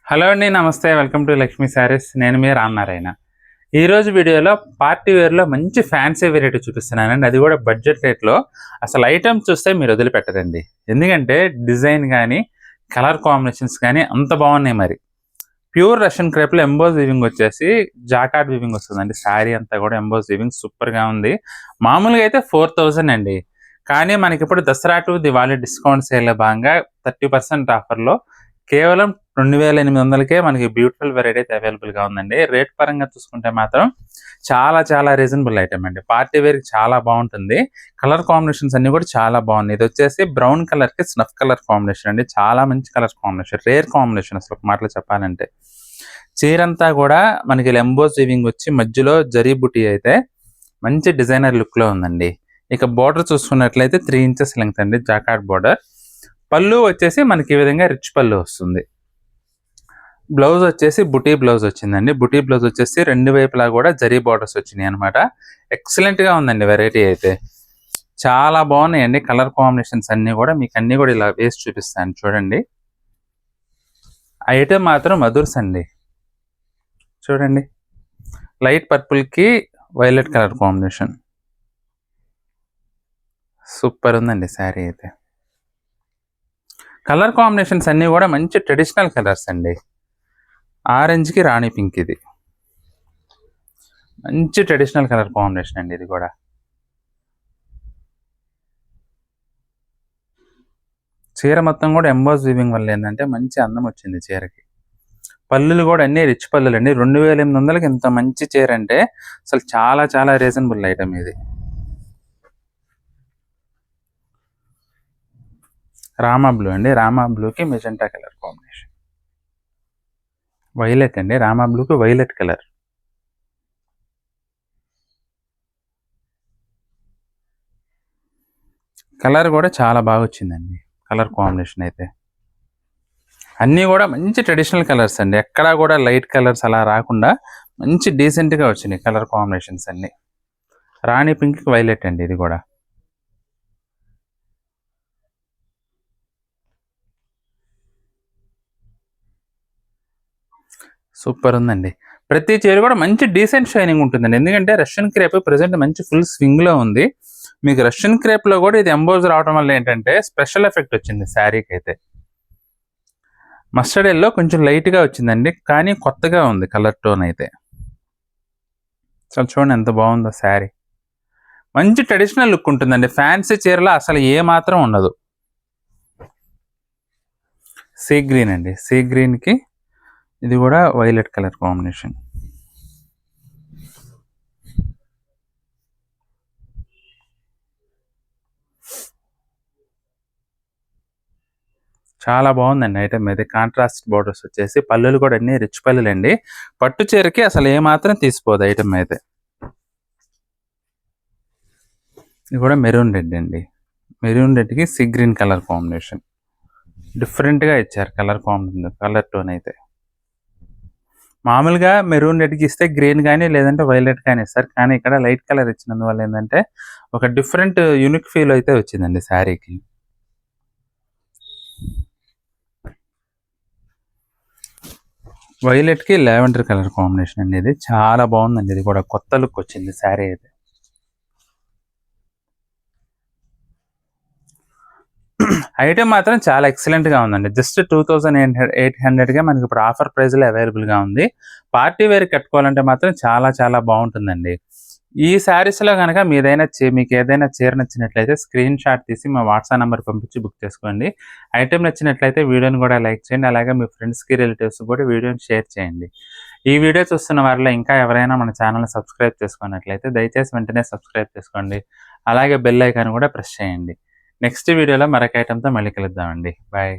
Hello అండి, నమస్తే. Welcome to Lakshmi saris. నేను మీ రామనారాయణ. ఈరోజు వీడియోలో పార్టీ వేర్లో మంచి ఫ్యాన్సీ వెరైటీ చూపిస్తున్నానండి. అది కూడా బడ్జెట్ రేట్లో. అసలు ఐటమ్స్ చూస్తే మీరు వదిలిపెట్టరండి. ఎందుకంటే డిజైన్ కానీ కలర్ కాంబినేషన్స్ కానీ అంత బాగున్నాయి. మరి ప్యూర్ రష్యన్ క్రేప్లో ఎంబోజ్ వీవింగ్ వచ్చేసి జాకార్డ్ వీవింగ్ వస్తుందండి. శారీ అంతా కూడా ఎంబోజ్ వీవింగ్ సూపర్గా ఉంది. మామూలుగా అయితే 4000 అండి. కానీ మనకి ఇప్పుడు దసరా టు దివాళీ డిస్కౌంట్ సేల్లో భాగంగా 30% ఆఫర్లో కేవలం 2800కే మనకి బ్యూటిఫుల్ వెరైటీ అయితే అవైలబుల్గా ఉందండి. రేట్ పరంగా చూసుకుంటే మాత్రం చాలా చాలా రీజనబుల్ ఐటమ్ అండి. పార్టీ వేర్కి చాలా బాగుంటుంది. కలర్ కాంబినేషన్స్ అన్ని కూడా చాలా బాగున్నాయి. ఇది వచ్చేసి బ్రౌన్ కలర్కి స్నఫ్ కలర్ కాంబినేషన్ అండి. చాలా మంచి కలర్ కాంబినేషన్, రేర్ కాంబినేషన్ అసలు ఒక మాటలో చెప్పాలంటే. చీరంతా కూడా మనకి ఎంబోస్ వీవింగ్ వచ్చి మధ్యలో జరీ బుటీ అయితే మంచి డిజైనర్ లుక్లో ఉందండి. ఇక బోర్డర్ చూసుకున్నట్లయితే 3 ఇంచెస్ లెంగ్త్ అండి జాకార్డ్ బోర్డర్. పళ్ళు వచ్చేసి మనకి ఈ విధంగా రిచ్ పళ్ళు వస్తుంది. బ్లౌజ్ వచ్చేసి బుటీ బ్లౌజ్ వచ్చిందండి. బుటీ బ్లౌజ్ వచ్చేసి రెండు వైపులా కూడా జరీ బార్డర్స్ వచ్చినాయి అనమాట. ఎక్సలెంట్గా ఉందండి వెరైటీ అయితే. చాలా బాగున్నాయండి కలర్ కాంబినేషన్స్ అన్నీ కూడా. మీకు అన్నీ కూడా ఇలా వేసి చూపిస్తాను చూడండి. ఐటమ్ మాత్రం మధుర్స్ అండి. చూడండి, లైట్ పర్పుల్కి వైలెట్ కలర్ కాంబినేషన్ సూపర్ ఉందండి శారీ అయితే. కలర్ కాంబినేషన్స్ అన్నీ కూడా మంచి ట్రెడిషనల్ కలర్స్ అండి. ఆరెంజ్కి రాణి పింక్, ఇది మంచి ట్రెడిషనల్ కలర్ కాంబినేషన్ అండి. ఇది కూడా చీర మొత్తం కూడా ఎంబోస్ వీవింగ్ వల్ల ఏంటంటే మంచి అందం వచ్చింది చీరకి. పళ్ళులు కూడా అన్ని రిచ్ పళ్ళులు అండి. 2800కి ఇంత మంచి చీర అంటే అసలు చాలా చాలా రీజనబుల్ ఐటమ్ ఇది. రామా బ్లూ అండి. రామా బ్లూకి మెజెంటా కలర్ కాంబినేషన్. వైలెట్ అండి. రామా బ్లూకి వైలెట్ కలర్. కలర్ కూడా చాలా బాగా వచ్చిందండి. కలర్ కాంబినేషన్ అయితే అన్నీ కూడా మంచి ట్రెడిషనల్ కలర్స్ అండి. ఎక్కడా కూడా లైట్ కలర్స్ అలా రాకుండా మంచి డీసెంట్గా వచ్చినాయి కలర్ కాంబినేషన్స్ అన్నీ. రాణి పింక్కి వైలెట్ అండి. ఇది కూడా సూపర్ ఉందండి. ప్రతి చీర కూడా మంచి డీసెంట్ షైనింగ్ ఉంటుందండి. ఎందుకంటే రష్యన్ క్రేప్ ప్రజెంట్ మంచి ఫుల్ స్వింగ్లో ఉంది. మీకు రష్యన్ క్రేప్లో కూడా ఇది ఎంబోజ్ రావడం వల్ల ఏంటంటే స్పెషల్ ఎఫెక్ట్ వచ్చింది శారీకి అయితే. మస్టర్డ్ ఎల్లో కొంచెం లైట్గా వచ్చిందండి, కానీ కొత్తగా ఉంది కలర్ టోన్ అయితే. అసలు చూడండి ఎంత బాగుందో శారీ. మంచి ట్రెడిషనల్ లుక్ ఉంటుందండి. ఫ్యాన్సీ చీరలో అసలు ఏ మాత్రం ఉండదు. సీ గ్రీన్ అండి. సీ గ్రీన్కి ఇది కూడా వైలెట్ కలర్ కాంబినేషన్. చాలా బాగుందండి ఐటమ్ అయితే. కాంట్రాస్ట్ బోర్డర్స్ వచ్చేసి పళ్ళులు కూడా అన్ని రిచ్ పళ్ళులు అండి. పట్టు చీరకి అసలు ఏమాత్రం తీసిపోదు ఐటమ్ అయితే. ఇది కూడా మెరూన్ రెడ్ అండి. మెరూన్ రెడ్కి సీ గ్రీన్ కలర్ కాంబినేషన్. డిఫరెంట్గా ఇచ్చారు కలర్ టోన్ అయితే. మామూలుగా మెరూన్ రెడ్కి ఇస్తే గ్రీన్ కానీ లేదంటే వైలెట్ కానీ ఇస్తారు. కానీ ఇక్కడ లైట్ కలర్ ఇచ్చినందువల్ల ఏంటంటే ఒక డిఫరెంట్ యూనిక్ ఫీల్ అయితే వచ్చిందండి శారీకి. వైలెట్కి లావెండర్ కలర్ కాంబినేషన్ అండి. ఇది చాలా బాగుందండి. ఇది కూడా కొత్త లుక్ వచ్చింది శారీ అయితే. ఐటమ్ మాత్రం చాలా ఎక్సలెంట్గా ఉందండి. జస్ట్ 2800గా మనకి ఇప్పుడు ఆఫర్ ప్రైస్లో అవైలబుల్గా ఉంది. పార్టీ వేర్ కట్టుకోవాలంటే మాత్రం చాలా చాలా బాగుంటుందండి. ఈ శారీస్లో కనుక మీకు ఏదైనా చీర నచ్చినట్లయితే స్క్రీన్ షాట్ తీసి మా వాట్సాప్ నెంబర్ పంపించి బుక్ చేసుకోండి. ఐటమ్ నచ్చినట్లయితే వీడియోని కూడా లైక్ చేయండి. అలాగే మీ ఫ్రెండ్స్కి రిలేటివ్స్ కూడా వీడియోని షేర్ చేయండి. ఈ వీడియో చూస్తున్న వారిలో ఇంకా ఎవరైనా మన ఛానల్ని సబ్స్క్రైబ్ చేసుకున్నట్లయితే దయచేసి వెంటనే సబ్స్క్రైబ్ చేసుకోండి. అలాగే బెల్ ఐకాన్ కూడా ప్రెస్ చేయండి. నెక్స్ట్ వీడియోలో మరొక ఐటమ్తో మళ్ళీ కలుద్దామండి. బాయ్.